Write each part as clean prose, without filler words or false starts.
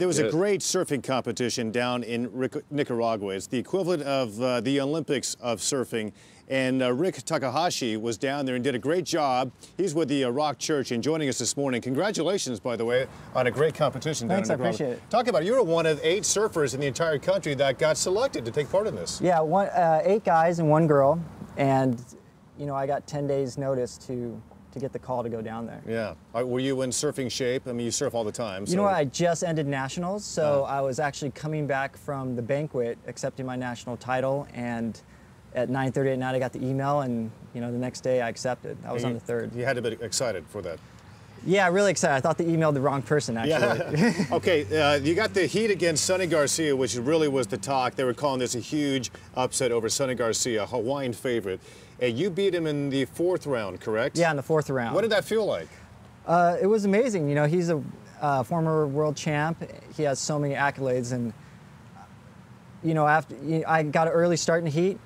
There was a great surfing competition down in Nicaragua. It's the equivalent of the Olympics of surfing. And Rick Takahashi was down there and did a great job. He's with the Rock Church and joining us this morning. Congratulations, by the way, on a great competition down in Nicaragua. Thanks, I appreciate it. Talk about it. You were one of 8 surfers in the entire country that got selected to take part in this. Yeah, 8 guys and 1 girl. And, you know, I got 10 days notice to get the call to go down there. Yeah. Were you in surfing shape? I mean, you surf all the time. So. You know what? I just ended nationals, so I was actually coming back from the banquet, accepting my national title, and at 9:30 at night I got the email, and you know, the next day I accepted. I was on the 3rd. You had to be excited for that. Yeah, really excited. I thought they emailed the wrong person, actually. Yeah. Okay, you got the heat against Sonny Garcia, which really was the talk. They were calling this a huge upset over Sonny Garcia, a Hawaiian favorite. And you beat him in the 4th round, correct? Yeah, in the 4th round. What did that feel like? It was amazing. You know, he's a former world champ. He has so many accolades, and you know, I got an early start in the heat.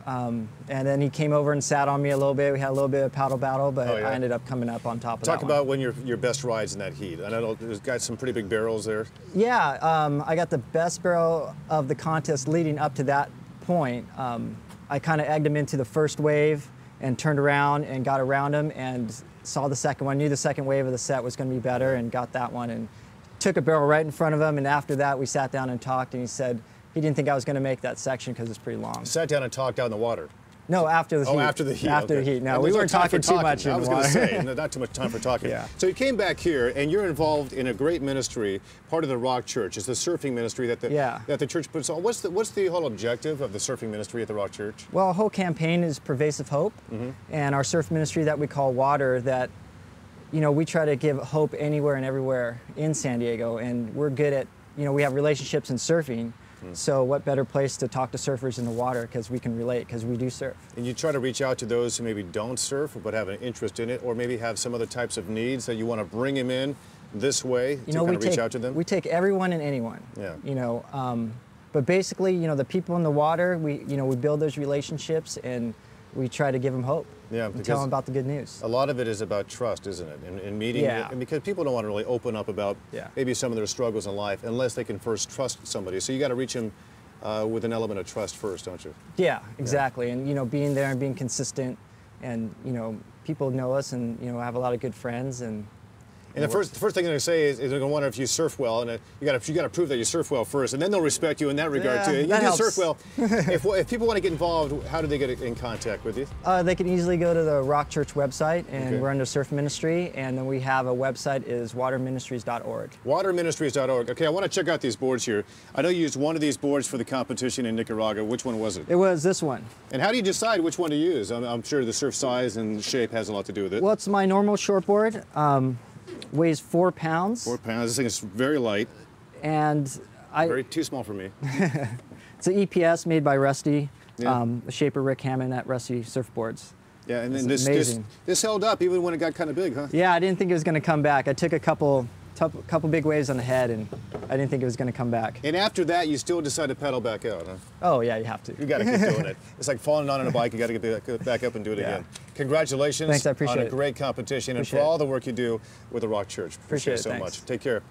And then he came over and sat on me a little bit. We had a little bit of paddle battle, but I ended up coming up on top of that one. Talk about when your best rides in that heat. I know there's got some pretty big barrels there. Yeah, I got the best barrel of the contest leading up to that point. I kind of egged him into the first wave and turned around and got around him and saw the second one. Knew the second wave of the set was going to be better and got that one and took a barrel right in front of him. And after that, we sat down and talked, and he said he didn't think I was going to make that section because it's pretty long. Sat down and talked out in the water. No, after the heat. Oh, after the heat. After the heat. No, we weren't talking too much in the water. I was going to say, not too much time for talking. Yeah. So you came back here, and you're involved in a great ministry, part of the Rock Church. It's the surfing ministry that the church puts on. What's the whole objective of the surfing ministry at the Rock Church? Well, our whole campaign is Pervasive Hope, and our surf ministry that we call Water, that, you know, we try to give hope anywhere and everywhere in San Diego, and we're good at, you know, we have relationships in surfing. So what better place to talk to surfers in the water, because we can relate, because we do surf. And you try to reach out to those who maybe don't surf but have an interest in it, or maybe have some other types of needs that you want to bring them in this way to kind of reach out to them? We take everyone and anyone. Yeah. You know, but basically, you know, the people in the water, we build those relationships and we try to give them hope. Yeah, and tell them about the good news. A lot of it is about trust, isn't it? And meeting, and because people don't want to really open up about maybe some of their struggles in life unless they can first trust somebody. So you got to reach them with an element of trust first, don't you? Yeah, exactly. And you know, being there and being consistent, and you know, people know us, and you know, have a lot of good friends, and the first thing they're going to say is they're going to wonder if you surf well, and you got to prove that you surf well first, and then they'll respect you in that regard too. You do surf well. If people want to get involved, how do they get in contact with you? They can easily go to the Rock Church website, and we're under Surf Ministry, and then we have a website is waterministries.org. Waterministries.org. Okay, I want to check out these boards here. I know you used one of these boards for the competition in Nicaragua. Which one was it? It was this one. And how do you decide which one to use? I'm sure the surf size and shape has a lot to do with it. Well, it's my normal shortboard. Weighs 4 pounds. 4 pounds. This thing is very light. And too small for me. It's an EPS made by Rusty, the shaper Rick Hammond at Rusty Surfboards. Yeah, and then this held up even when it got kind of big, huh? Yeah, I didn't think it was going to come back. I took a couple big waves on the head, and I didn't think it was going to come back. And after that, you still decided to pedal back out, huh? Oh, yeah, you have to. You got to keep doing it. It's like falling on a bike. You got to get back up and do it again. Congratulations. Thanks, I appreciate it. On a great competition and for all the work you do with the Rock Church. Appreciate it so much. Take care.